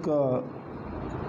کا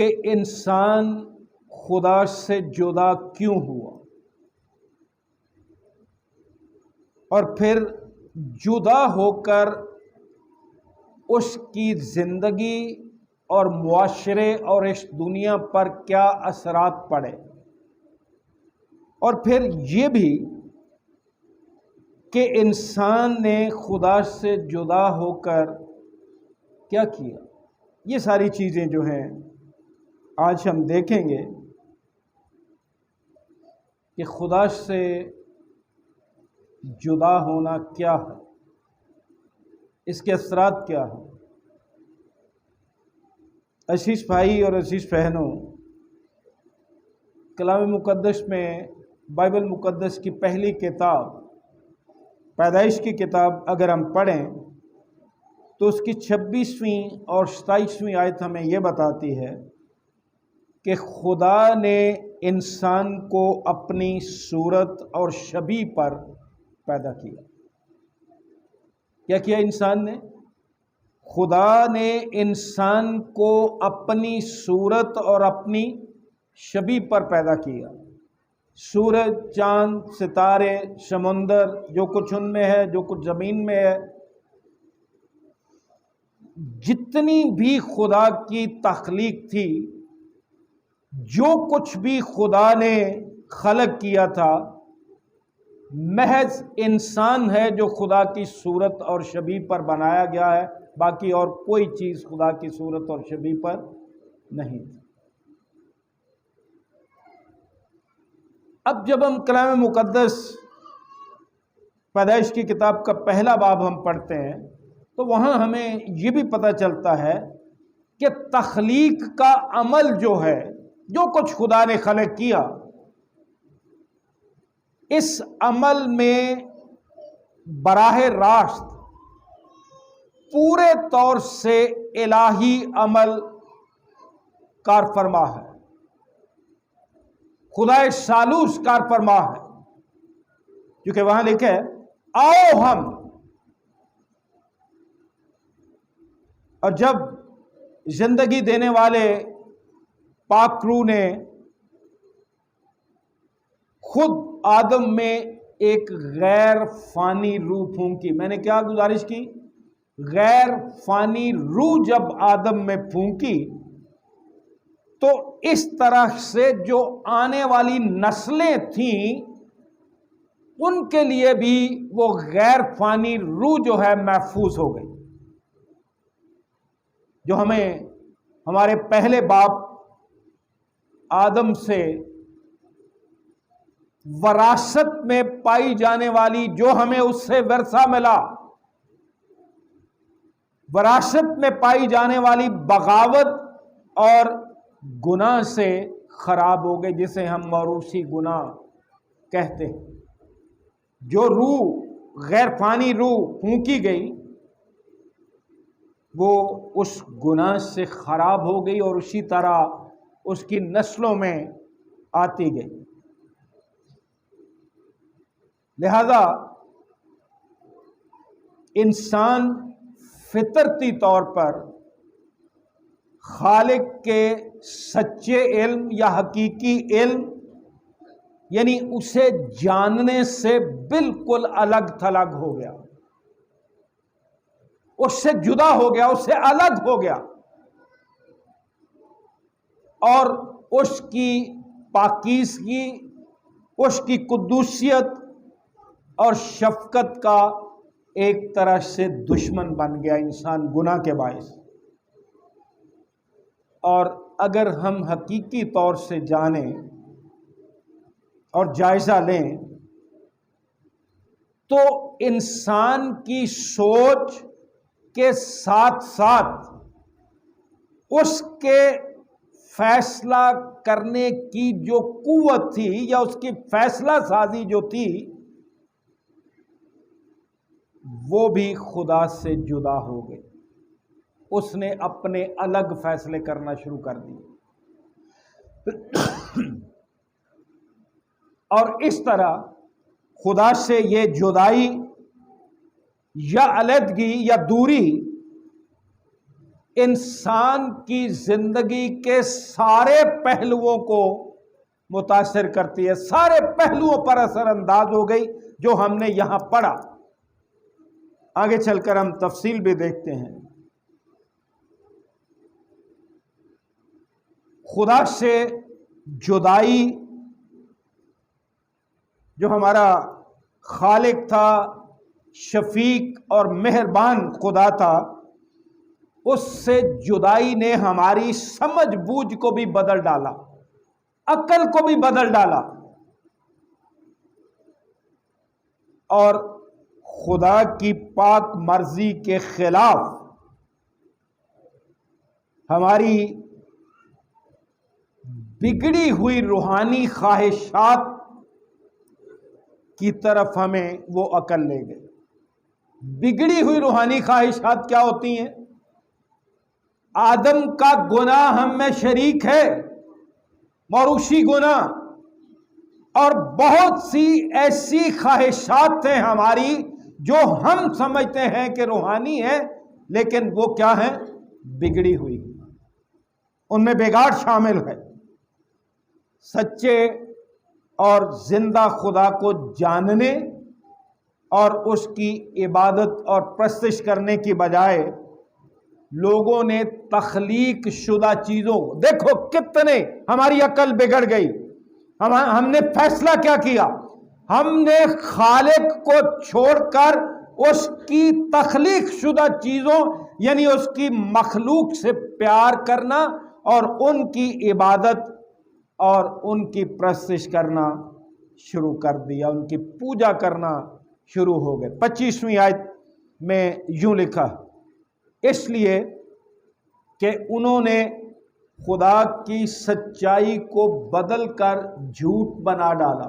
کہ انسان خدا سے جدا کیوں ہوا، اور پھر جدا ہو کر اس کی زندگی اور معاشرے اور اس دنیا پر کیا اثرات پڑے، اور پھر یہ بھی کہ انسان نے خدا سے جدا ہو کر کیا کیا۔ یہ ساری چیزیں جو ہیں آج ہم دیکھیں گے کہ خدا سے جدا ہونا کیا ہے، اس کے اثرات کیا ہیں۔ عزیز بھائی اور عزیز بہنوں، کلام مقدس میں بائبل مقدس کی پہلی کتاب پیدائش کی کتاب اگر ہم پڑھیں تو اس کی 26ویں اور 27ویں آیت ہمیں یہ بتاتی ہے کہ خدا نے انسان کو اپنی صورت اور شبیہ پر پیدا کیا۔ کیا کیا انسان نے؟ خدا نے انسان کو اپنی صورت اور اپنی شبیہ پر پیدا کیا۔ سورج، چاند، ستارے، سمندر، جو کچھ ان میں ہے، جو کچھ زمین میں ہے، جتنی بھی خدا کی تخلیق تھی، جو کچھ بھی خدا نے خلق کیا تھا، محض انسان ہے جو خدا کی صورت اور شبیہ پر بنایا گیا ہے، باقی اور کوئی چیز خدا کی صورت اور شبیہ پر نہیں۔ اب جب ہم کلام مقدس پیدائش کی کتاب کا پہلا باب ہم پڑھتے ہیں تو وہاں ہمیں یہ بھی پتہ چلتا ہے کہ تخلیق کا عمل جو ہے، جو کچھ خدا نے خلق کیا، اس عمل میں براہ راست پورے طور سے الہی عمل کار فرما ہے، خدا ثالوث کار فرما ہے، کیونکہ وہاں لکھا ہے آؤ ہم۔ اور جب زندگی دینے والے پاک روح نے خود آدم میں ایک غیر فانی روح پھونکی، میں نے کیا گزارش کی؟ غیر فانی روح جب آدم میں پھونکی تو اس طرح سے جو آنے والی نسلیں تھیں ان کے لیے بھی وہ غیر فانی روح جو ہے محفوظ ہو گئی، جو ہمیں ہمارے پہلے باپ آدم سے وراثت میں پائی جانے والی، جو ہمیں اس سے ورثہ ملا، وراثت میں پائی جانے والی بغاوت اور گناہ سے خراب ہو گئے، جسے ہم موروثی گناہ کہتے ہیں۔ جو روح غیر فانی روح پھونکی گئی وہ اس گناہ سے خراب ہو گئی اور اسی طرح اس کی نسلوں میں آتی گئی۔ لہذا انسان فطرتی طور پر خالق کے سچے علم یا حقیقی علم، یعنی اسے جاننے سے بالکل الگ تھلگ ہو گیا، اس سے جدا ہو گیا، اس سے الگ ہو گیا، اور اس کی پاکیزگی، اس کی قدوسیت اور شفقت کا ایک طرح سے دشمن بن گیا انسان گناہ کے باعث۔ اور اگر ہم حقیقی طور سے جانیں اور جائزہ لیں تو انسان کی سوچ کے ساتھ ساتھ اس کے فیصلہ کرنے کی جو قوت تھی یا اس کی فیصلہ سازی جو تھی وہ بھی خدا سے جدا ہو گئی، اس نے اپنے الگ فیصلے کرنا شروع کر دیے، اور اس طرح خدا سے یہ جدائی یا علیحدگی یا دوری انسان کی زندگی کے سارے پہلوؤں کو متاثر کرتی ہے، سارے پہلوؤں پر اثر انداز ہو گئی جو ہم نے یہاں پڑھا۔ آگے چل کر ہم تفصیل بھی دیکھتے ہیں۔ خدا سے جدائی، جو ہمارا خالق تھا، شفیق اور مہربان خدا تھا، اس سے جدائی نے ہماری سمجھ بوجھ کو بھی بدل ڈالا، عقل کو بھی بدل ڈالا، اور خدا کی پاک مرضی کے خلاف ہماری بگڑی ہوئی روحانی خواہشات کی طرف ہمیں وہ عقل لے گئی۔ بگڑی ہوئی روحانی خواہشات کیا ہوتی ہیں؟ آدم کا گناہ ہم میں شریک ہے، موروثی گناہ، اور بہت سی ایسی خواہشات ہیں ہماری جو ہم سمجھتے ہیں کہ روحانی ہے، لیکن وہ کیا ہیں؟ بگڑی ہوئی، ان میں بگاڑ شامل ہے۔ سچے اور زندہ خدا کو جاننے اور اس کی عبادت اور پرستش کرنے کی بجائے لوگوں نے تخلیق شدہ چیزوں، دیکھو کتنے ہماری عقل بگڑ گئی۔ ہم نے فیصلہ کیا کیا؟ ہم نے خالق کو چھوڑ کر اس کی تخلیق شدہ چیزوں یعنی اس کی مخلوق سے پیار کرنا اور ان کی عبادت اور ان کی پرستش کرنا شروع کر دیا، ان کی پوجا کرنا شروع ہو گئے۔ 25ویں آیت میں یوں لکھا، اس لیے کہ انہوں نے خدا کی سچائی کو بدل کر جھوٹ بنا ڈالا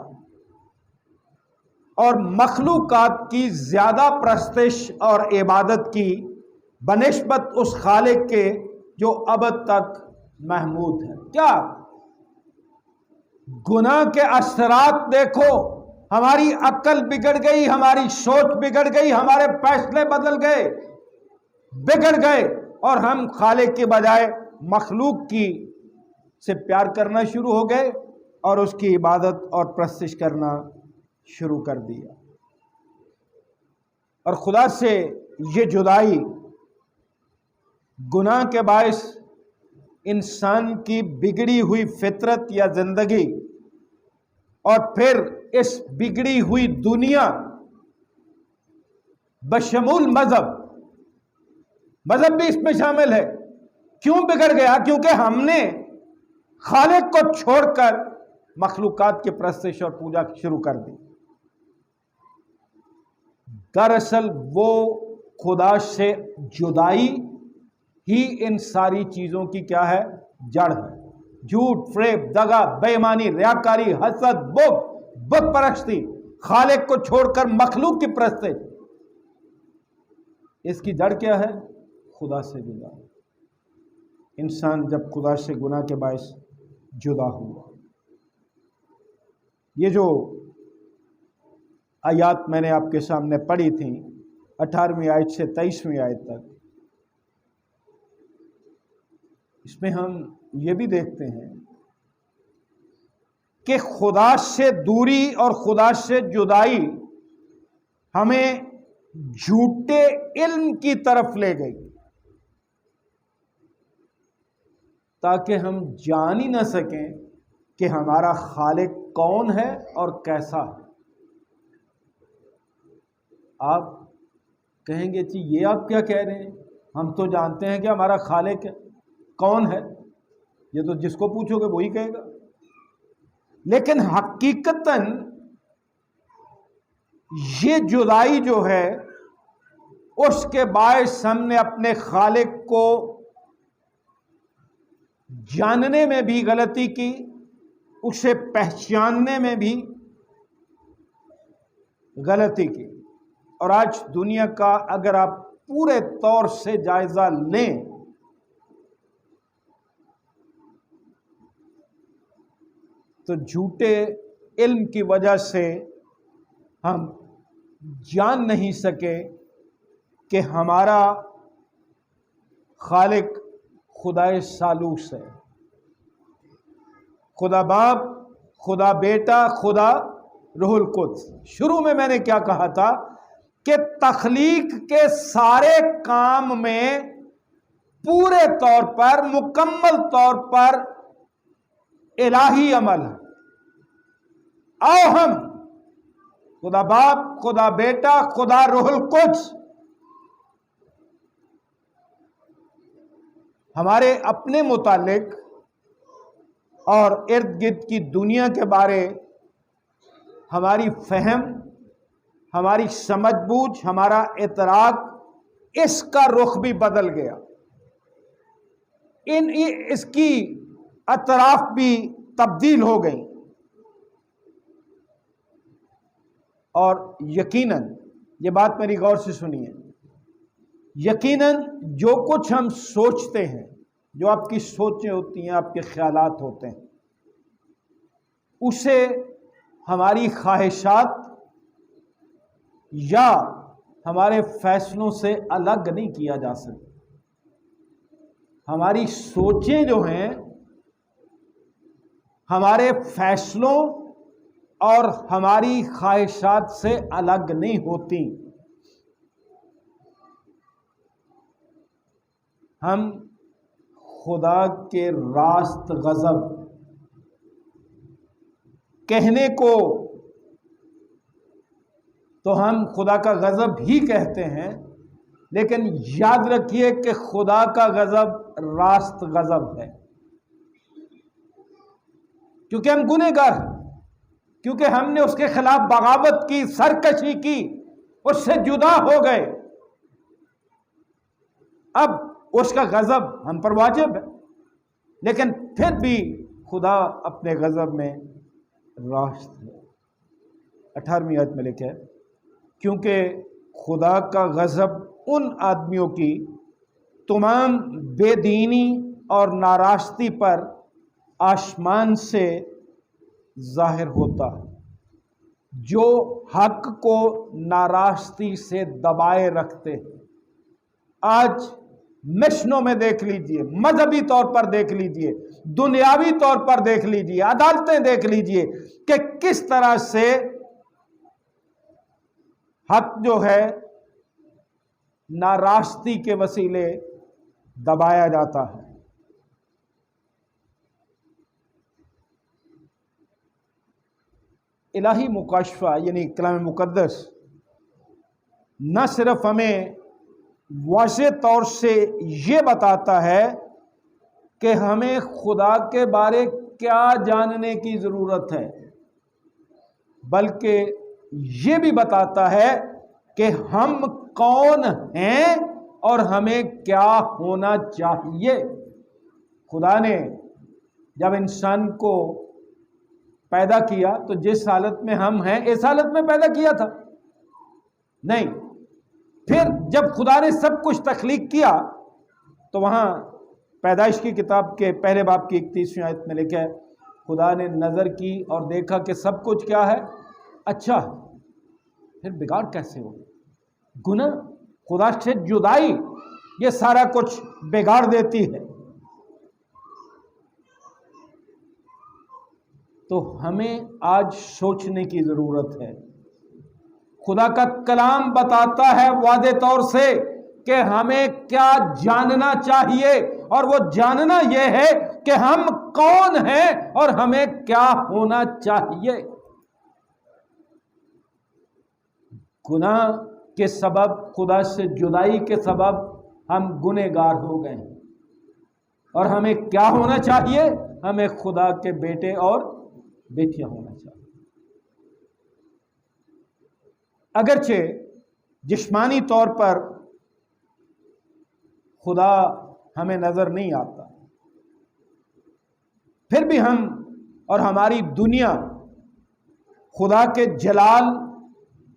اور مخلوقات کی زیادہ پرستش اور عبادت کی بنسبت اس خالق کے جو ابد تک محمود ہے۔ کیا گناہ کے اثرات دیکھو، ہماری عقل بگڑ گئی، ہماری سوچ بگڑ گئی، ہمارے فیصلے بدل گئے، بگڑ گئے، اور ہم خالق کے بجائے مخلوق کی سے پیار کرنا شروع ہو گئے اور اس کی عبادت اور پرستش کرنا شروع کر دیا۔ اور خدا سے یہ جدائی گناہ کے باعث انسان کی بگڑی ہوئی فطرت یا زندگی اور پھر اس بگڑی ہوئی دنیا بشمول مذہب بھی اس میں شامل ہے۔ کیوں بگڑ گیا؟ کیونکہ ہم نے خالق کو چھوڑ کر مخلوقات کی پرستش اور پوجا شروع کر دی۔ دراصل وہ خدا سے جدائی ہی ان ساری چیزوں کی کیا ہے؟ جڑ ہے۔ جھوٹ، فریب، دغا، بے ایمانی، ریاکاری، حسد، بت پرستی، خالق کو چھوڑ کر مخلوق کی پرستش، اس کی جڑ کیا ہے؟ خدا سے جدا۔ انسان جب خدا سے گناہ کے باعث جدا ہوا، یہ جو آیات میں نے آپ کے سامنے پڑھی تھیں 18ویں آیت سے 23ویں آیت تک، اس میں ہم یہ بھی دیکھتے ہیں کہ خدا سے دوری اور خدا سے جدائی ہمیں جھوٹے علم کی طرف لے گئی، تاکہ ہم جان ہی نہ سکیں کہ ہمارا خالق کون ہے اور کیسا ہے۔ آپ کہیں گے جی یہ آپ کیا کہہ رہے ہیں؟ ہم تو جانتے ہیں کہ ہمارا خالق کون ہے، یہ تو جس کو پوچھو گے وہی کہے گا۔ لیکن حقیقتاً یہ جدائی جو ہے اس کے باعث ہم نے اپنے خالق کو جاننے میں بھی غلطی کی، اسے پہچاننے میں بھی غلطی کی۔ اور آج دنیا کا اگر آپ پورے طور سے جائزہ لیں تو جھوٹے علم کی وجہ سے ہم جان نہیں سکے کہ ہمارا خالق خدائے ثالوث ہے، خدا باپ، خدا بیٹا، خدا روح القدس۔ شروع میں نے کیا کہا تھا کہ تخلیق کے سارے کام میں پورے طور پر، مکمل طور پر الہی عمل ہے۔ آؤ ہم خدا باپ، خدا بیٹا، خدا روح القدس ہمارے اپنے متعلق اور ارد گرد کی دنیا کے بارے ہماری فہم، ہماری سمجھ بوجھ، ہمارا ادراک، اس کا رخ بھی بدل گیا، اس کی اطراف بھی تبدیل ہو گئی۔ اور یقیناً یہ بات میری غور سے سنیے، یقیناً جو کچھ ہم سوچتے ہیں، جو آپ کی سوچیں ہوتی ہیں، آپ کے خیالات ہوتے ہیں، اسے ہماری خواہشات یا ہمارے فیصلوں سے الگ نہیں کیا جا سکتا۔ ہماری سوچیں جو ہیں ہمارے فیصلوں اور ہماری خواہشات سے الگ نہیں ہوتی۔ ہم خدا کے راست غضب کہنے کو تو ہم خدا کا غضب ہی کہتے ہیں، لیکن یاد رکھیے کہ خدا کا غضب راست غضب ہے، کیونکہ ہم گنہگار ہیں، کیونکہ ہم نے اس کے خلاف بغاوت کی، سرکشی کی، اس سے جدا ہو گئے۔ اب اس کا غضب ہم پر واجب ہے، لیکن پھر بھی خدا اپنے غضب میں راست ہے۔ 18ویں آیت میں لکھا ہے، کیونکہ خدا کا غضب ان آدمیوں کی تمام بے دینی اور ناراستی پر آسمان سے ظاہر ہوتا ہے، جو حق کو ناراستی سے دبائے رکھتے ہیں۔ آج مشنوں میں دیکھ لیجئے، مذہبی طور پر دیکھ لیجئے، دنیاوی طور پر دیکھ لیجئے، عدالتیں دیکھ لیجئے کہ کس طرح سے حق جو ہے ناراستی کے وسیلے دبایا جاتا ہے۔ الہی مکاشفہ یعنی کلام مقدس نہ صرف ہمیں واضح طور سے یہ بتاتا ہے کہ ہمیں خدا کے بارے کیا جاننے کی ضرورت ہے، بلکہ یہ بھی بتاتا ہے کہ ہم کون ہیں اور ہمیں کیا ہونا چاہیے۔ خدا نے جب انسان کو پیدا کیا تو جس حالت میں ہم ہیں اس حالت میں پیدا کیا تھا؟ نہیں۔ پھر جب خدا نے سب کچھ تخلیق کیا تو وہاں پیدائش کی کتاب کے پہلے باب کی 31ویں آیت میں لکھا ہے، خدا نے نظر کی اور دیکھا کہ سب کچھ کیا ہے؟ اچھا۔ پھر بگاڑ کیسے ہو؟ گناہ، خدا سے جدائی، یہ سارا کچھ بگاڑ دیتی ہے۔ تو ہمیں آج سوچنے کی ضرورت ہے۔ خدا کا کلام بتاتا ہے واضح طور سے کہ ہمیں کیا جاننا چاہیے، اور وہ جاننا یہ ہے کہ ہم کون ہیں اور ہمیں کیا ہونا چاہیے۔ گناہ کے سبب، خدا سے جدائی کے سبب ہم گنہگار ہو گئے ہیں، اور ہمیں کیا ہونا چاہیے؟ ہمیں خدا کے بیٹے اور بیٹیاں ہونا چاہیے۔ اگرچہ جسمانی طور پر خدا ہمیں نظر نہیں آتا، پھر بھی ہم اور ہماری دنیا خدا کے جلال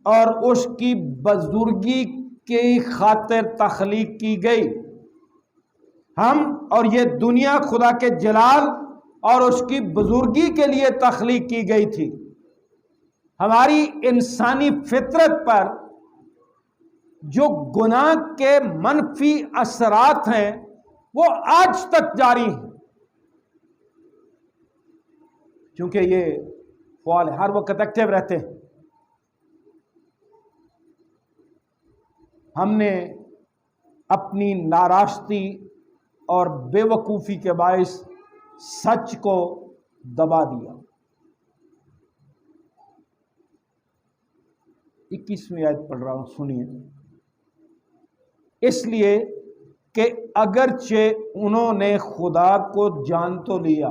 اور اس کی بزرگی کی خاطر تخلیق کی گئی۔ ہم اور یہ دنیا خدا کے جلال اور اس کی بزرگی کے لیے تخلیق کی گئی تھی۔ ہماری انسانی فطرت پر جو گناہ کے منفی اثرات ہیں وہ آج تک جاری ہیں، کیونکہ یہ فعال ہر وقت ایکٹیو رہتے ہیں۔ ہم نے اپنی ناراستی اور بے وقوفی کے باعث سچ کو دبا دیا۔ 21ویں آیت پڑھ رہا ہوں، سنیے۔ اس لیے کہ اگرچہ انہوں نے خدا کو جان تو لیا،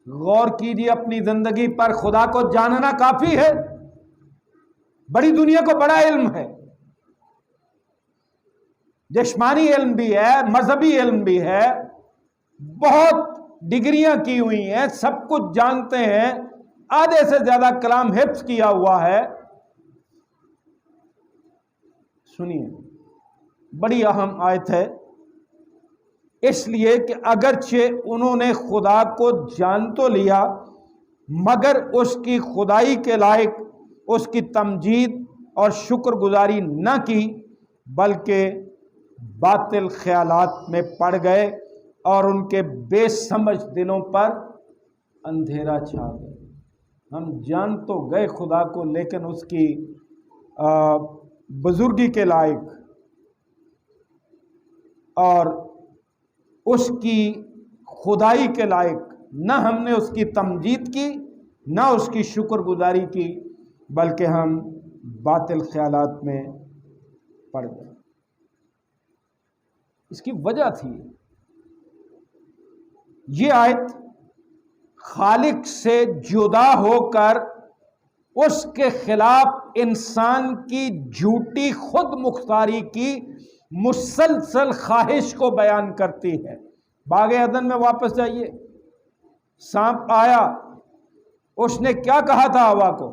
غور کیجیے اپنی زندگی پر، خدا کو جاننا کافی ہے؟ بڑی دنیا کو بڑا علم ہے، جسمانی علم بھی ہے، مذہبی علم بھی ہے، بہت ڈگریاں کی ہوئی ہیں، سب کچھ جانتے ہیں، آدھے سے زیادہ کلام حفظ کیا ہوا ہے۔ سنیے، بڑی اہم آیت ہے۔ اس لیے کہ اگرچہ انہوں نے خدا کو جان تو لیا مگر اس کی خدائی کے لائق اس کی تمجید اور شکر گزاری نہ کی، بلکہ باطل خیالات میں پڑ گئے اور ان کے بے سمجھ دلوں پر اندھیرا چھا گیا۔ ہم جان تو گئے خدا کو، لیکن اس کی بزرگی کے لائق اور اس کی خدائی کے لائق نہ ہم نے اس کی تمجید کی، نہ اس کی شکر گزاری کی، بلکہ ہم باطل خیالات میں پڑ گئے۔ اس کی وجہ تھی یہ آیت خالق سے جدا ہو کر اس کے خلاف انسان کی جھوٹی خود مختاری کی مسلسل خواہش کو بیان کرتی ہے۔ باغ عدن میں واپس جائیے، سانپ آیا، اس نے کیا کہا تھا ہوا کو؟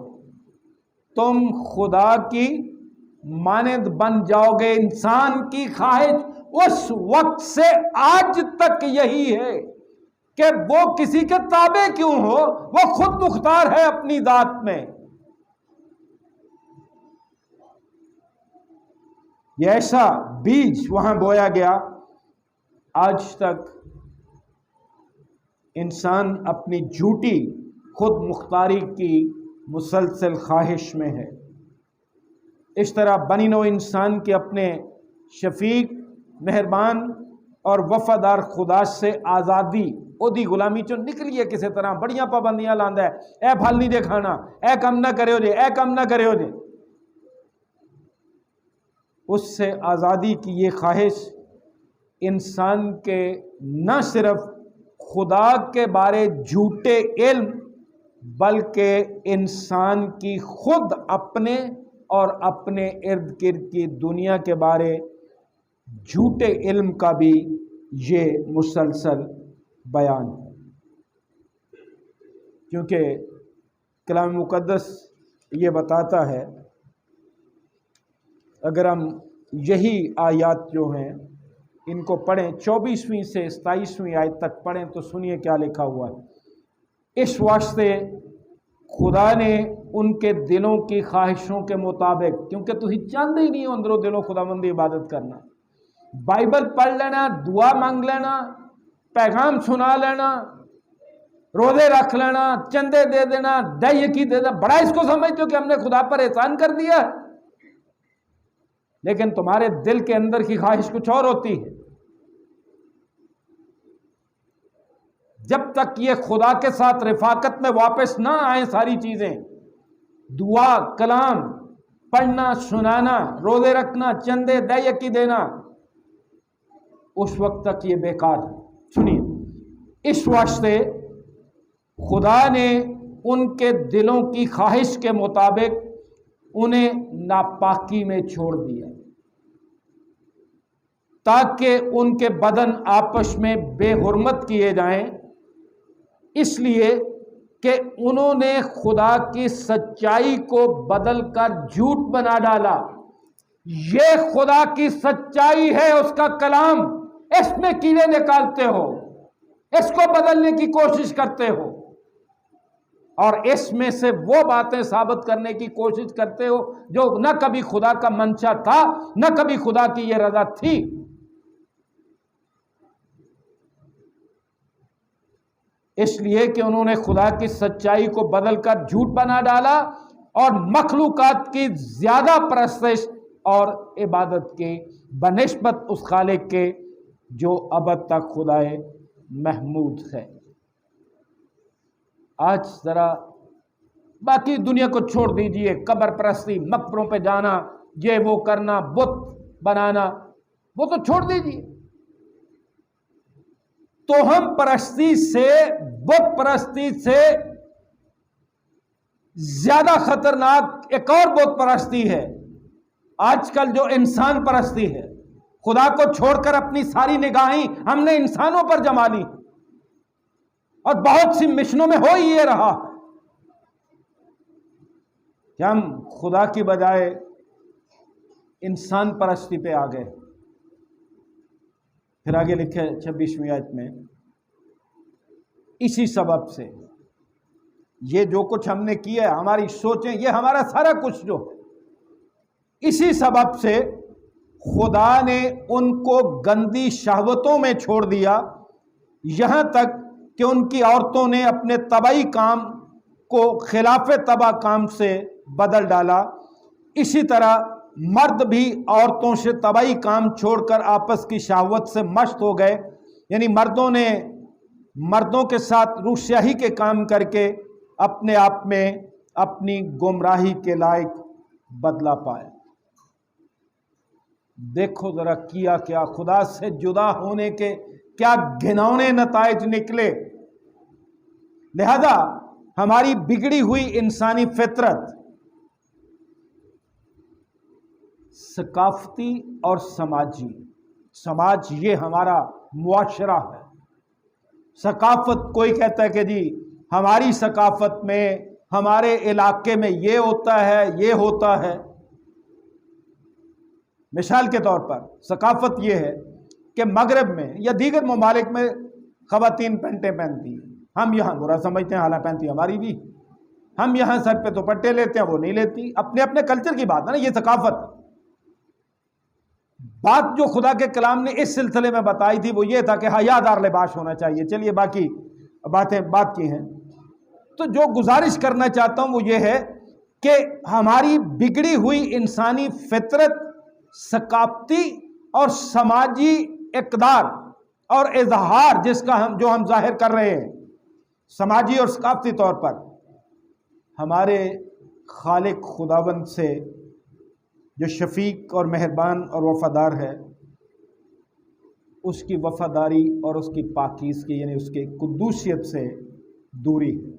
تم خدا کی مانند بن جاؤ گے۔ انسان کی خواہش اس وقت سے آج تک یہی ہے کہ وہ کسی کے تابع کیوں ہو، وہ خود مختار ہے اپنی ذات میں۔ یہ ایسا بیج وہاں بویا گیا، آج تک انسان اپنی جھوٹی خود مختاری کی مسلسل خواہش میں ہے۔ اس طرح بنی نوع انسان کے اپنے شفیق، مہربان اور وفادار خدا سے آزادی، اودی غلامی چو نکلیے کسی طرح، بڑیاں پابندیاں لاندا ہے، اے پھل نہیں دے کھانا، اے کم نہ کرے ہو جے، اے کم نہ کرے ہو جے۔ اس سے آزادی کی یہ خواہش انسان کے نہ صرف خدا کے بارے جھوٹے علم، بلکہ انسان کی خود اپنے اور اپنے ارد گرد کی دنیا کے بارے جھوٹے علم کا بھی یہ مسلسل بیان ہے۔ کیونکہ کلام مقدس یہ بتاتا ہے، اگر ہم یہی آیات جو ہیں ان کو پڑھیں، 24ویں سے 27ویں آیت تک پڑھیں تو سنیے کیا لکھا ہوا ہے۔ اس واسطے خدا نے ان کے دلوں کی خواہشوں کے مطابق، کیونکہ تھی چاہتے ہی نہیں ہو اندروں دلوں خدا مندی عبادت کرنا، بائبل پڑھ لینا، دعا مانگ لینا، پیغام سنا لینا، روزے رکھ لینا، چندے دے دینا، دہیکی دے دینا، بڑا اس کو سمجھتے ہو کہ ہم نے خدا پر احسان کر دیا، لیکن تمہارے دل کے اندر کی خواہش کچھ اور ہوتی ہے۔ جب تک یہ خدا کے ساتھ رفاقت میں واپس نہ آئیں ساری چیزیں، دعا، کلام پڑھنا، سنانا، روزے رکھنا، چندے دہیکی دینا، اس وقت تک یہ بیکار ہے۔ سنیے، اس واسطے خدا نے ان کے دلوں کی خواہش کے مطابق انہیں ناپاکی میں چھوڑ دیا، تاکہ ان کے بدن آپس میں بے حرمت کیے جائیں، اس لیے کہ انہوں نے خدا کی سچائی کو بدل کر جھوٹ بنا ڈالا۔ یہ خدا کی سچائی ہے، اس کا کلام، اس میں کیڑے نکالتے ہو، اس کو بدلنے کی کوشش کرتے ہو، اور اس میں سے وہ باتیں ثابت کرنے کی کوشش کرتے ہو جو نہ کبھی خدا کا منشا تھا، نہ کبھی خدا کی یہ رضا تھی۔ اس لیے کہ انہوں نے خدا کی سچائی کو بدل کر جھوٹ بنا ڈالا اور مخلوقات کی زیادہ پرستش اور عبادت کی بنسبت اس خالق کے جو ابد تک خدائے محمود ہے۔ آج ذرا باقی دنیا کو چھوڑ دیجئے، قبر پرستی، مقبروں پہ جانا، یہ وہ کرنا، بت بنانا، وہ تو چھوڑ دیجئے۔ توہم پرستی سے، بت پرستی سے زیادہ خطرناک ایک اور بت پرستی ہے آج کل، جو انسان پرستی ہے۔ خدا کو چھوڑ کر اپنی ساری نگاہیں ہم نے انسانوں پر جما لی، اور بہت سی مشنوں میں ہو ہی یہ رہا کہ ہم خدا کی بجائے انسان پرستی پہ آ گئے۔ پھر آگے لکھے 26ویں آیت میں، اسی سبب سے یہ جو کچھ ہم نے کیا ہے، ہماری سوچیں، یہ ہمارا سارا کچھ جو ہے، اسی سبب سے خدا نے ان کو گندی شہوتوں میں چھوڑ دیا، یہاں تک کہ ان کی عورتوں نے اپنے طبعی کام کو خلاف طبع کام سے بدل ڈالا۔ اسی طرح مرد بھی عورتوں سے طبعی کام چھوڑ کر آپس کی شہوت سے مست ہو گئے، یعنی مردوں نے مردوں کے ساتھ روسیاہی کے کام کر کے اپنے آپ میں اپنی گمراہی کے لائق بدلہ پایا۔ دیکھو ذرا کیا کیا، خدا سے جدا ہونے کے کیا گھناؤنے نتائج نکلے۔ لہذا ہماری بگڑی ہوئی انسانی فطرت ثقافتی اور سماجی، سماج یہ ہمارا معاشرہ ہے۔ ثقافت، کوئی کہتا ہے کہ جی ہماری ثقافت میں، ہمارے علاقے میں یہ ہوتا ہے، یہ ہوتا ہے۔ مثال کے طور پر ثقافت یہ ہے کہ مغرب میں یا دیگر ممالک میں خواتین پینٹیں پہنتی ہیں، ہم یہاں برا سمجھتے ہیں، حالانکہ پہنتی ہماری بھی۔ ہم یہاں سر پہ دوپٹے لیتے ہیں، وہ نہیں لیتی۔ اپنے اپنے کلچر کی بات ہے نا، یہ ثقافت۔ بات جو خدا کے کلام نے اس سلسلے میں بتائی تھی وہ یہ تھا کہ حیا دار لباس ہونا چاہیے۔ چلیے باقی باتیں بات کی ہیں، تو جو گزارش کرنا چاہتا ہوں وہ یہ ہے کہ ہماری بگڑی ہوئی انسانی فطرت ثقافتی اور سماجی اقدار اور اظہار جس کا ہم ظاہر کر رہے ہیں سماجی اور ثقافتی طور پر، ہمارے خالق خداوند سے جو شفیق اور مہربان اور وفادار ہے، اس کی وفاداری اور اس کی پاکیزگی یعنی اس کی قدوسیت سے دوری ہے۔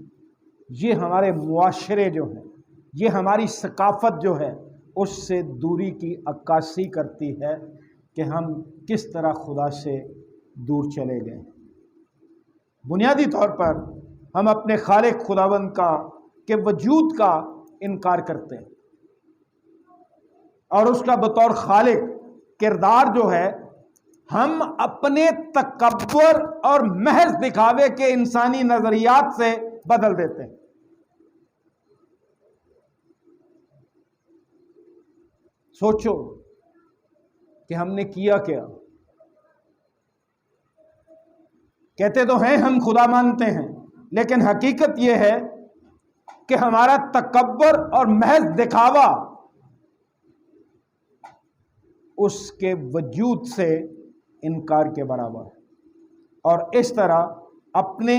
یہ ہمارے معاشرے جو ہیں، یہ ہماری ثقافت جو ہے، اس سے دوری کی عکاسی کرتی ہے کہ ہم کس طرح خدا سے دور چلے گئے۔ بنیادی طور پر ہم اپنے خالق خداوند کے وجود کا انکار کرتے ہیں، اور اس کا بطور خالق کردار جو ہے ہم اپنے تکبر اور محض دکھاوے کے انسانی نظریات سے بدل دیتے ہیں۔ سوچو کہ ہم نے کیا کیا۔ کہتے تو ہیں ہم خدا مانتے ہیں، لیکن حقیقت یہ ہے کہ ہمارا تکبر اور محض دکھاوا اس کے وجود سے انکار کے برابر ہے، اور اس طرح اپنے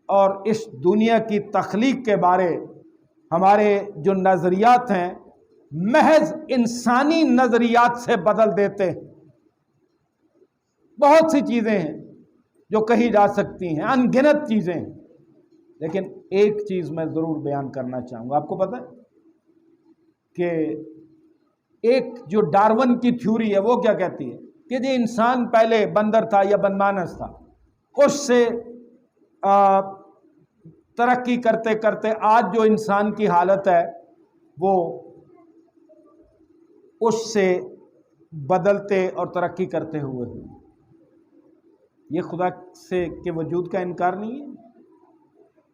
اور اس دنیا کی تخلیق کے بارے ہمارے جو نظریات ہیں محض انسانی نظریات سے بدل دیتے ہیں۔ بہت سی چیزیں ہیں جو کہی جا سکتی ہیں، ان گنت چیزیں ہیں، لیکن ایک چیز میں ضرور بیان کرنا چاہوں گا۔ آپ کو پتہ ہے کہ ایک جو ڈارون کی تھیوری ہے وہ کیا کہتی ہے کہ جی انسان پہلے بندر تھا یا بنمانس تھا، اس سے ترقی کرتے کرتے آج جو انسان کی حالت ہے وہ اس سے بدلتے اور ترقی کرتے ہوئے ہیں۔ یہ خدا سے کے وجود کا انکار نہیں ہے۔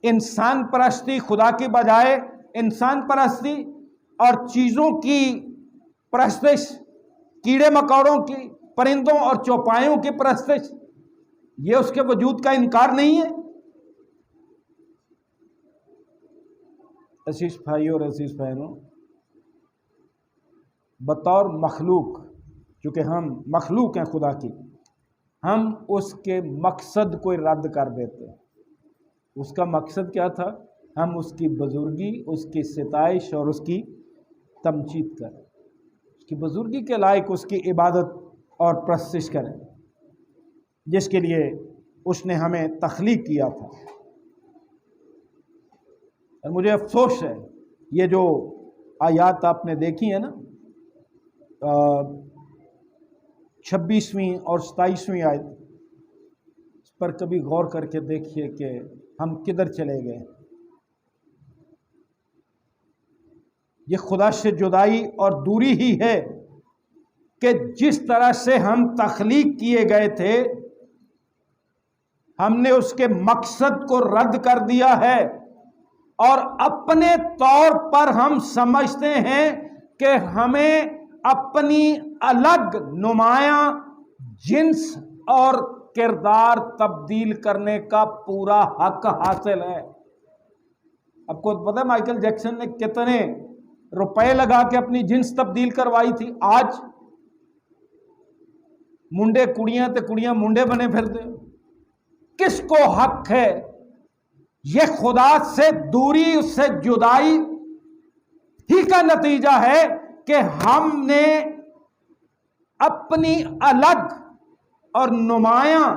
انسان پرستی خدا کی بجائے انسان پرستی اور چیزوں کی پرستش، کیڑے مکوڑوں کی، پرندوں اور چوپایوں کی پرستش، یہ اس کے وجود کا انکار نہیں ہے۔ عزیز بھائیوں اور عزیز بہنوں، بطور مخلوق، چونکہ ہم مخلوق ہیں خدا کی، ہم اس کے مقصد کو رد کر دیتے ہیں۔ اس کا مقصد کیا تھا؟ ہم اس کی بزرگی، اس کی ستائش اور اس کی تمجید کریں، اس کی بزرگی کے لائق اس کی عبادت اور پرستش کریں، جس کے لیے اس نے ہمیں تخلیق کیا تھا۔ اور مجھے افسوس ہے، یہ جو آیات آپ نے دیکھی ہیں نا، 26ویں اور 27ویں آیت، اس پر کبھی غور کر کے دیکھیے کہ ہم کدھر چلے گئے۔ یہ خدا سے جدائی اور دوری ہی ہے کہ جس طرح سے ہم تخلیق کیے گئے تھے، ہم نے اس کے مقصد کو رد کر دیا ہے، اور اپنے طور پر ہم سمجھتے ہیں کہ ہمیں اپنی الگ نمایاں جنس اور کردار تبدیل کرنے کا پورا حق حاصل ہے۔ آپ کو پتہ ہے مائیکل جیکسن نے کتنے روپے لگا کے اپنی جنس تبدیل کروائی تھی؟ آج منڈے کڑیاں تے کڑیاں منڈے بنے پھرتے۔ کس کو حق ہے؟ یہ خدا سے دوری، اس سے جدائی ہی کا نتیجہ ہے کہ ہم نے اپنی الگ اور نمایاں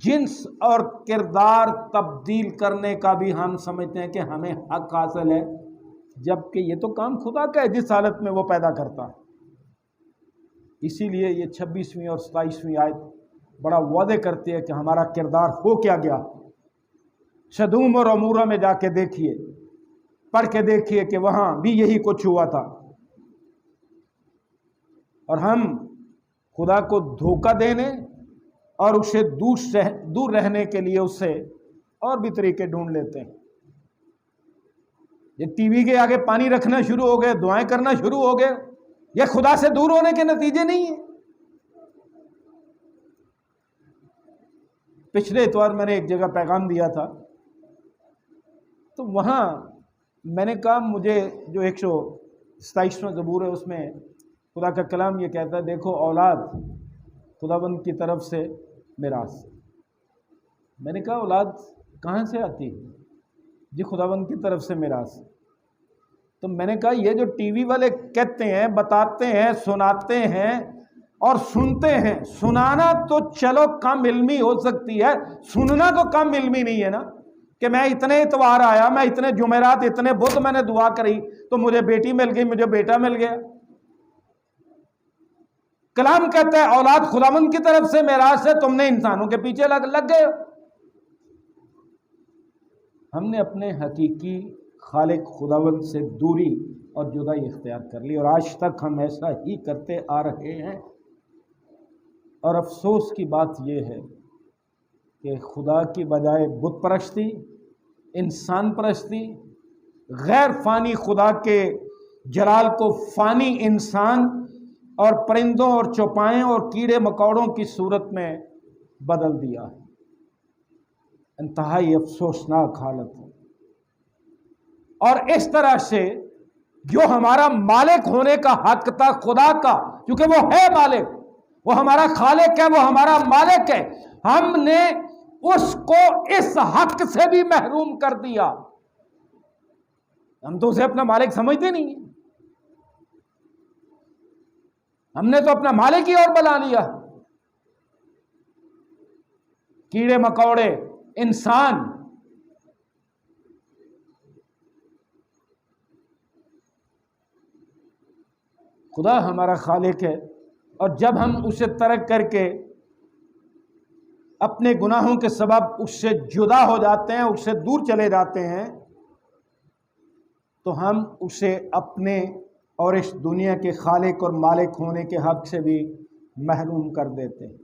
جنس اور کردار تبدیل کرنے کا بھی ہم سمجھتے ہیں کہ ہمیں حق حاصل ہے، جبکہ یہ تو کام خدا کا ہے جس حالت میں وہ پیدا کرتا ہے۔ اسی لیے یہ 26ویں اور 27ویں آیت بڑا واضح کرتی ہے کہ ہمارا کردار ہو کیا گیا۔ سدوم اور عمورہ میں جا کے دیکھیے، پڑھ کے دیکھیے کہ وہاں بھی یہی کچھ ہوا تھا، اور ہم خدا کو دھوکہ دینے اور اسے دور رہنے کے لیے اس سے اور بھی طریقے ڈھونڈ لیتے ہیں۔ یہ ٹی وی کے آگے پانی رکھنا شروع ہو گئے، دعائیں کرنا شروع ہو گئے، یہ خدا سے دور ہونے کے نتیجے نہیں ہیں۔ پچھلے اتوار میں نے ایک جگہ پیغام دیا تھا، تو وہاں میں نے کہا مجھے جو 127واں زبور ہے اس میں خدا کا کلام یہ کہتا ہے، دیکھو اولاد خداوند کی طرف سے میراث۔ میں نے کہا اولاد کہاں سے آتی ہے؟ جی خداوند کی طرف سے میراث۔ تو میں نے کہا یہ جو ٹی وی والے کہتے ہیں، بتاتے ہیں، سناتے ہیں اور سنتے ہیں، سنانا تو چلو کم علمی ہو سکتی ہے، سننا تو کم علمی نہیں ہے نا، کہ میں اتنے اتوار آیا، میں اتنے جمعرات، اتنے بدھ میں نے دعا کری تو مجھے بیٹی مل گئی، مجھے بیٹا مل گیا۔ کلام کہتا ہے اولاد خداوند کی طرف سے میراث ہے، تم نے انسانوں کے پیچھے لگ گئے ہو۔ ہم نے اپنے حقیقی خالق خداوند سے دوری اور جدائی اختیار کر لی، اور آج تک ہم ایسا ہی کرتے آ رہے ہیں۔ اور افسوس کی بات یہ ہے کہ خدا کی بجائے بت پرستی، انسان پرستی، غیر فانی خدا کے جلال کو فانی انسان اور پرندوں اور چوپائیں اور کیڑے مکوڑوں کی صورت میں بدل دیا ہے۔ انتہائی افسوسناک حالت ہے۔ اور اس طرح سے جو ہمارا مالک ہونے کا حق تھا خدا کا، کیونکہ وہ ہے مالک، وہ ہمارا خالق ہے، وہ ہمارا مالک ہے، ہم نے اس کو اس حق سے بھی محروم کر دیا۔ ہم تو اسے اپنا مالک سمجھتے نہیں ہیں، ہم نے تو اپنا مالک ہی اور بنا لیا۔ کیڑے مکوڑے، انسان، خدا ہمارا خالق ہے، اور جب ہم اسے ترک کر کے اپنے گناہوں کے سبب اس سے جدا ہو جاتے ہیں، اس سے دور چلے جاتے ہیں، تو ہم اسے اپنے اور اس دنیا کے خالق اور مالک ہونے کے حق سے بھی محروم کر دیتے ہیں۔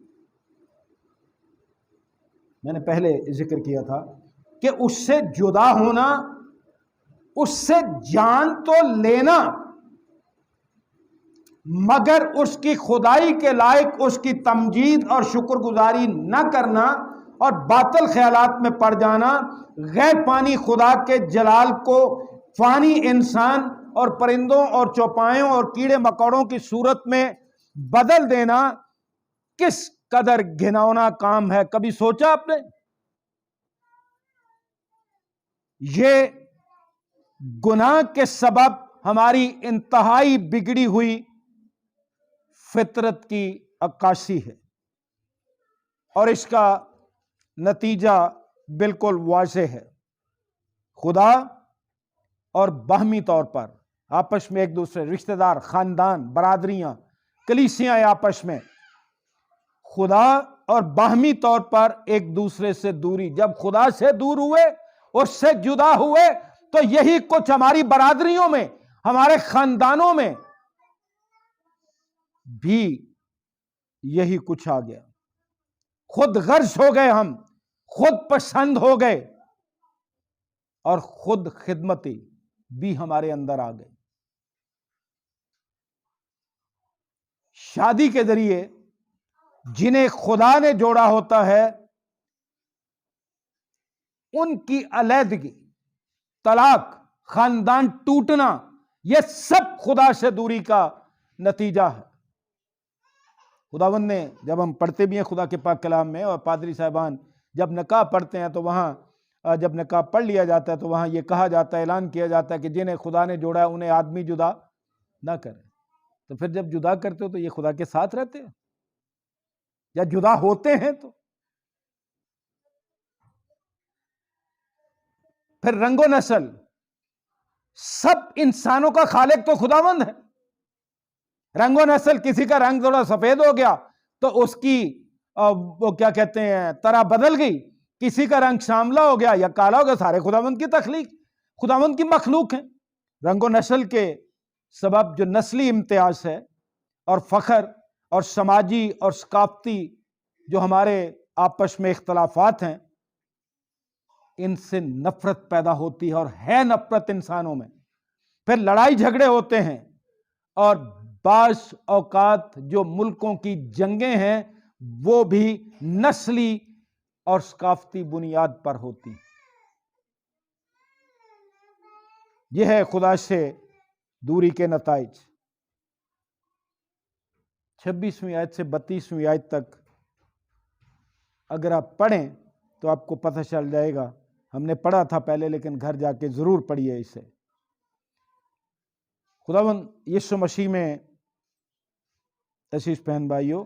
میں نے پہلے ذکر کیا تھا کہ اس سے جدا ہونا، اس سے جان تو لینا، مگر اس کی خدائی کے لائق اس کی تمجید اور شکر گزاری نہ کرنا اور باطل خیالات میں پڑ جانا، غیر پانی خدا کے جلال کو فانی انسان اور پرندوں اور چوپایوں اور کیڑے مکوڑوں کی صورت میں بدل دینا کس قدر گھناؤنا کام ہے؟ کبھی سوچا آپ نے؟ یہ گناہ کے سبب ہماری انتہائی بگڑی ہوئی فطرت کی عکاسی ہے، اور اس کا نتیجہ بالکل واضح ہے۔ خدا اور باہمی طور پر آپس میں ایک دوسرے، رشتہ دار، خاندان، برادریاں، کلیسیاں آپس میں، خدا اور باہمی طور پر ایک دوسرے سے دوری۔ جب خدا سے دور ہوئے، اس سے جدا ہوئے، تو یہی کچھ ہماری برادریوں میں، ہمارے خاندانوں میں بھی یہی کچھ آ گیا۔ خود غرض ہو گئے، ہم خود پسند ہو گئے، اور خود خدمتی بھی ہمارے اندر آ گئے۔ شادی کے ذریعے جنہیں خدا نے جوڑا ہوتا ہے، ان کی علیحدگی، طلاق، خاندان ٹوٹنا، یہ سب خدا سے دوری کا نتیجہ ہے۔ خداوند نے، جب ہم پڑھتے بھی ہیں خدا کے پاک کلام میں، اور پادری صاحبان جب نکاح پڑھتے ہیں تو وہاں، جب نکاح پڑھ لیا جاتا ہے تو وہاں یہ کہا جاتا ہے، اعلان کیا جاتا ہے کہ جنہیں خدا نے جوڑا ہے انہیں آدمی جدا نہ کرے۔ تو پھر جب جدا کرتے ہو تو یہ خدا کے ساتھ رہتے ہیں یا جدا ہوتے ہیں؟ تو پھر رنگ و نسل، سب انسانوں کا خالق تو خداوند ہے۔ رنگ و نسل، کسی کا رنگ تھوڑا سفید ہو گیا تو اس کی وہ کیا کہتے ہیں طرح بدل گئی، کسی کا رنگ سانولا ہو گیا یا کالا ہو گیا، سارے خداوند کی تخلیق، خداوند کی مخلوق ہیں۔ رنگ و نسل کے سبب جو نسلی امتیاز ہے اور فخر اور سماجی اور ثقافتی جو ہمارے آپس میں اختلافات ہیں، ان سے نفرت پیدا ہوتی ہے، اور ہے نفرت انسانوں میں۔ پھر لڑائی جھگڑے ہوتے ہیں، اور بعض اوقات جو ملکوں کی جنگیں ہیں وہ بھی نسلی اور ثقافتی بنیاد پر ہوتی ہیں۔ یہ ہے خدا سے دوری کے نتائج۔ 26ویں آیت سے 32ویں آیت تک اگر آپ پڑھیں تو آپ کو پتہ چل جائے گا۔ ہم نے پڑھا تھا پہلے، لیکن گھر جا کے ضرور پڑھیے اسے۔ خداوند یسوع مسیح میں عزیز بہن بھائیو،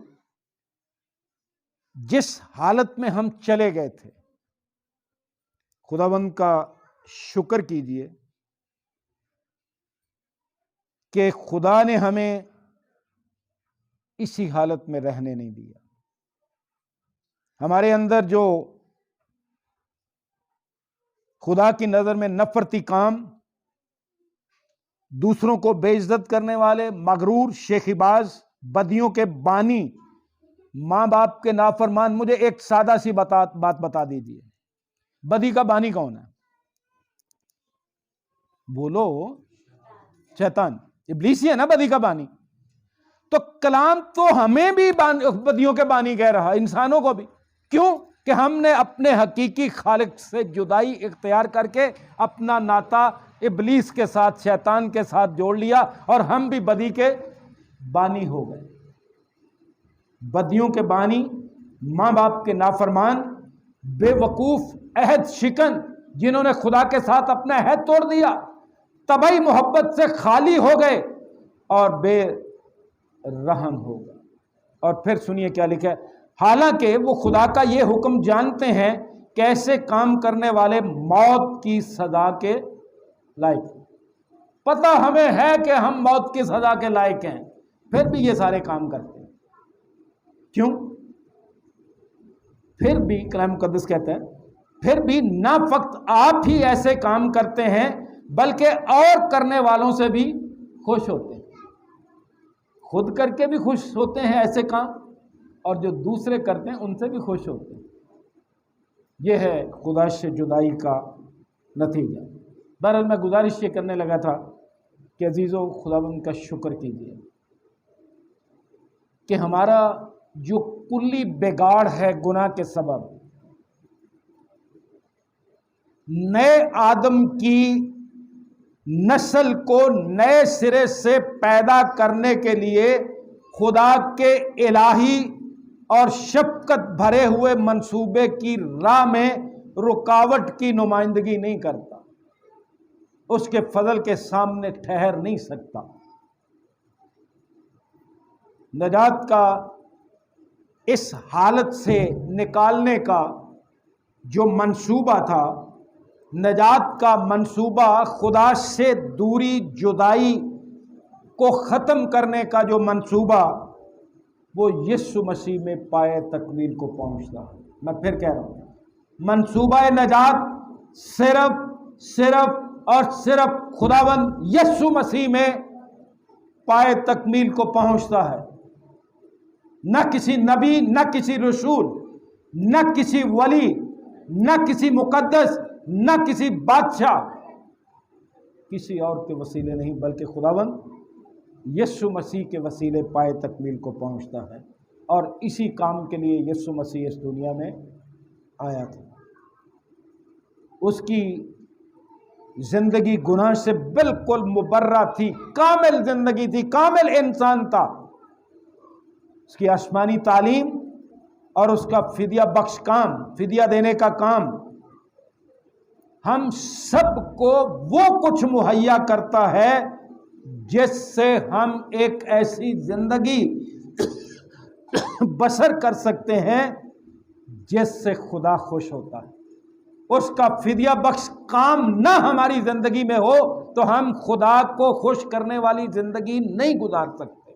جس حالت میں ہم چلے گئے تھے، خداوند کا شکر کیجئے کہ خدا نے ہمیں اسی حالت میں رہنے نہیں دیا۔ ہمارے اندر جو خدا کی نظر میں نفرتی کام، دوسروں کو بے عزت کرنے والے، مغرور، شیخی باز، بدیوں کے بانی، ماں باپ کے نافرمان، مجھے ایک سادہ سی بات بتا دیجیے، بدی کا بانی کون ہے؟ بولو، شیطان، ابلیس ہی ہے نا بدی کا بانی۔ تو کلام تو ہمیں بھی بدیوں کے بانی کہہ رہا، انسانوں کو بھی۔ کیوں؟ کہ ہم نے اپنے حقیقی خالق سے جدائی اختیار کر کے اپنا ناتا ابلیس کے ساتھ، شیطان کے ساتھ جوڑ لیا، اور ہم بھی بدی کے بانی ہو گئے۔ بدیوں کے بانی، ماں باپ کے نافرمان، بے وقوف، عہد شکن، جنہوں نے خدا کے ساتھ اپنا عہد توڑ دیا، طبعی محبت سے خالی ہو گئے اور بے رحم ہو گئے۔ اور پھر سنیے کیا لکھا ہے، حالانکہ وہ خدا کا یہ حکم جانتے ہیں کہ ایسے کام کرنے والے موت کی سزا کے لائق ہیں۔ پتہ ہمیں ہے کہ ہم موت کی سزا کے لائق ہیں، پھر بھی یہ سارے کام کرتے ہیں۔ کیوں؟ پھر بھی کلام مقدس کہتا ہے، پھر بھی نہ فقط آپ ہی ایسے کام کرتے ہیں بلکہ اور کرنے والوں سے بھی خوش ہوتے ہیں۔ خود کر کے بھی خوش ہوتے ہیں ایسے کام، اور جو دوسرے کرتے ہیں ان سے بھی خوش ہوتے ہیں۔ یہ ہے خدا سے جدائی کا نتیجہ۔ بہرحال میں گزارش یہ کرنے لگا تھا کہ عزیزو، خداوند کا شکر کیجیے کہ ہمارا جو کلی بگاڑ ہے گناہ کے سبب، نئے آدم کی نسل کو نئے سرے سے پیدا کرنے کے لیے خدا کے الہی اور شفقت بھرے ہوئے منصوبے کی راہ میں رکاوٹ کی نمائندگی نہیں کرتا، اس کے فضل کے سامنے ٹھہر نہیں سکتا۔ نجات کا اس حالت سے نکالنے کا جو منصوبہ تھا، نجات کا منصوبہ خدا سے دوری جدائی کو ختم کرنے کا جو منصوبہ، وہ یسوع مسیح میں پائے تکمیل کو پہنچتا ہے۔ میں پھر کہہ رہا ہوں، منصوبہ نجات صرف اور صرف خداوند یسوع مسیح میں پائے تکمیل کو پہنچتا ہے، نہ کسی نبی، نہ کسی رسول، نہ کسی ولی، نہ کسی مقدس، نہ کسی بادشاہ، کسی اور کے وسیلے نہیں، بلکہ خداوند یسوع مسیح کے وسیلے پائے تکمیل کو پہنچتا ہے۔ اور اسی کام کے لیے یسوع مسیح اس دنیا میں آیا تھا۔ اس کی زندگی گناہ سے بالکل مبرہ تھی، کامل زندگی تھی، کامل انسان تھا۔ اس کی آسمانی تعلیم اور اس کا فدیہ بخش کام، فدیہ دینے کا کام ہم سب کو وہ کچھ مہیا کرتا ہے جس سے ہم ایک ایسی زندگی بسر کر سکتے ہیں جس سے خدا خوش ہوتا ہے۔ اس کا فدیہ بخش کام نہ ہماری زندگی میں ہو تو ہم خدا کو خوش کرنے والی زندگی نہیں گزار سکتے۔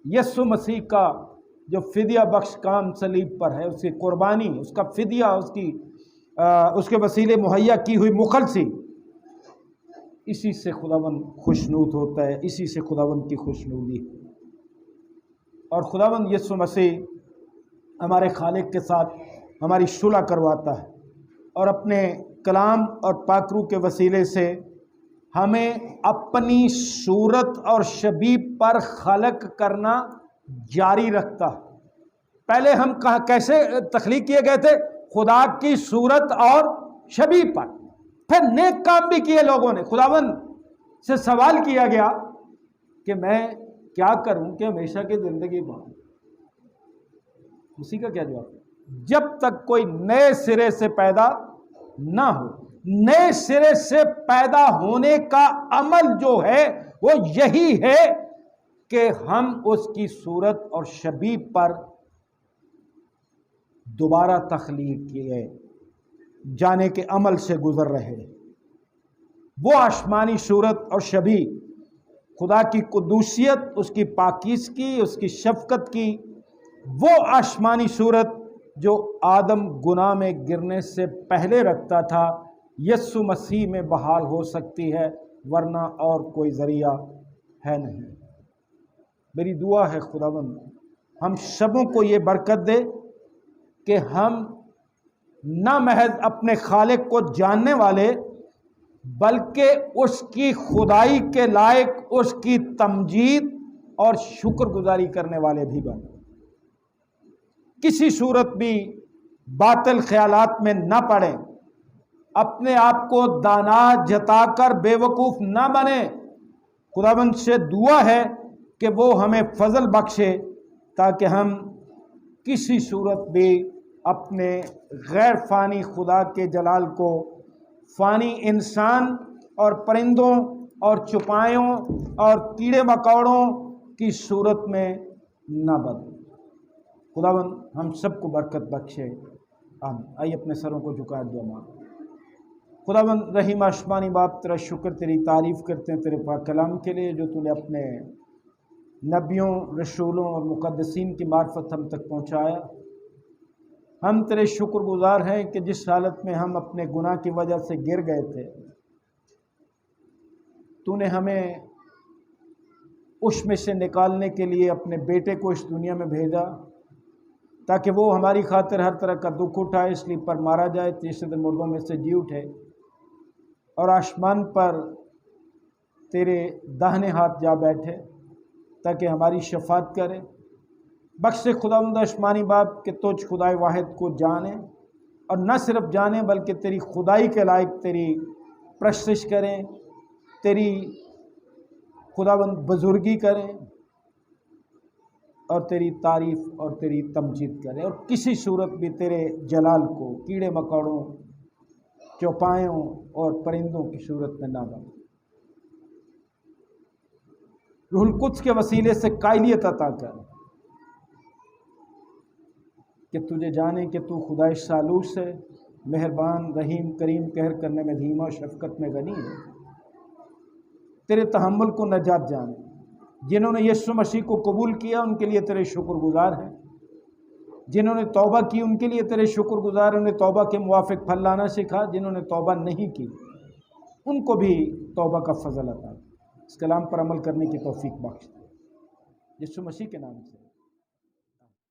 یسوع مسیح کا جو فدیہ بخش کام صلیب پر ہے، اس کی قربانی، اس کا فدیہ، اس کے وسیلے مہیا کی ہوئی مخلصی، اسی سے خداوند خوشنود ہوتا ہے، اسی سے خداوند کی خوشنودی ہے۔ اور خداوند یسوع مسیح ہمارے خالق کے ساتھ ہماری صلح کرواتا ہے، اور اپنے کلام اور پاک روح کے وسیلے سے ہمیں اپنی صورت اور شبیہ پر خلق کرنا جاری رکھتا ہے۔ پہلے ہم کیسے تخلیق کیے گئے تھے؟ خدا کی صورت اور شبیہ پر۔ پھر نیک کام بھی کیے لوگوں نے۔ خداوند سے سوال کیا گیا کہ میں کیا کروں کہ ہمیشہ کی زندگی پاؤں؟ اسی کا کیا جواب؟ جب تک کوئی نئے سرے سے پیدا نہ ہو۔ نئے سرے سے پیدا ہونے کا عمل جو ہے وہ یہی ہے کہ ہم اس کی صورت اور شبیہ پر دوبارہ تخلیق کیے جانے کے عمل سے گزر رہے۔ وہ آسمانی صورت اور شبیہ، خدا کی قدوسیت، اس کی پاکیزگی، اس کی شفقت کی وہ آسمانی صورت جو آدم گناہ میں گرنے سے پہلے رکھتا تھا، یسوع مسیح میں بحال ہو سکتی ہے، ورنہ اور کوئی ذریعہ ہے نہیں۔ میری دعا ہے خداوند ہم سبوں کو یہ برکت دے کہ ہم نہ محض اپنے خالق کو جاننے والے بلکہ اس کی خدائی کے لائق اس کی تمجید اور شکر گزاری کرنے والے بھی بنیں۔ کسی صورت بھی باطل خیالات میں نہ پڑیں، اپنے آپ کو دانا جتا کر بے وقوف نہ بنیں۔ خداوند سے دعا ہے کہ وہ ہمیں فضل بخشے تاکہ ہم کسی صورت بھی اپنے غیر فانی خدا کے جلال کو فانی انسان اور پرندوں اور چپائوں اور کیڑے مکوڑوں کی صورت میں نہ بدلیں۔ خداوند ہم سب کو برکت بخشے، آمین۔ آئیے اپنے سروں کو جھکائے دعا مانگیں۔ خداوند رحیم آسمانی باپ، تیرا شکر، تیری تعریف کرتے ہیں تیرے پاک کلام کے لیے جو تو نے اپنے نبیوں، رسولوں اور مقدسین کی معرفت ہم تک پہنچایا۔ ہم تیرے شکر گزار ہیں کہ جس حالت میں ہم اپنے گناہ کی وجہ سے گر گئے تھے، تو نے ہمیں اس میں سے نکالنے کے لیے اپنے بیٹے کو اس دنیا میں بھیجا تاکہ وہ ہماری خاطر ہر طرح کا دکھ اٹھائے، اس لیے پر مارا جائے، تیسرے دن مردوں میں سے جی اٹھے اور آسمان پر تیرے داہنے ہاتھ جا بیٹھے تاکہ ہماری شفاعت کرے۔ بخش خداوند آسمانی باپ کہ تجھ خدائے واحد کو جانیں، اور نہ صرف جانیں بلکہ تیری خدائی کے لائق تیری پرستش کریں، تیری خداوند بزرگی کریں اور تیری تعریف اور تیری تمجید کریں، اور کسی صورت بھی تیرے جلال کو کیڑے مکوڑوں، چوپایوں اور پرندوں کی صورت میں نہ بن۔ روح القدس کے وسیلے سے قائلیت عطا کر کہ تجھے جانے کہ تو خدائے سالوس ہے، مہربان، رحیم، کریم، قہر کرنے میں دھیما، شفقت میں غنی ہے۔ تیرے تحمل کو نجات جانے، جنہوں نے یسوع مسیح کو قبول کیا ان کے لیے تیرے شکر گزار ہیں، جنہوں نے توبہ کی ان کے لیے تیرے شکر گزار، انہیں توبہ کے موافق پھل لانا سکھا، جنہوں نے توبہ نہیں کی ان کو بھی توبہ کا فضل عطا۔ اس کلام پر عمل کرنے کی توفیق بخش دے، یسوع مسیح کے نام سے۔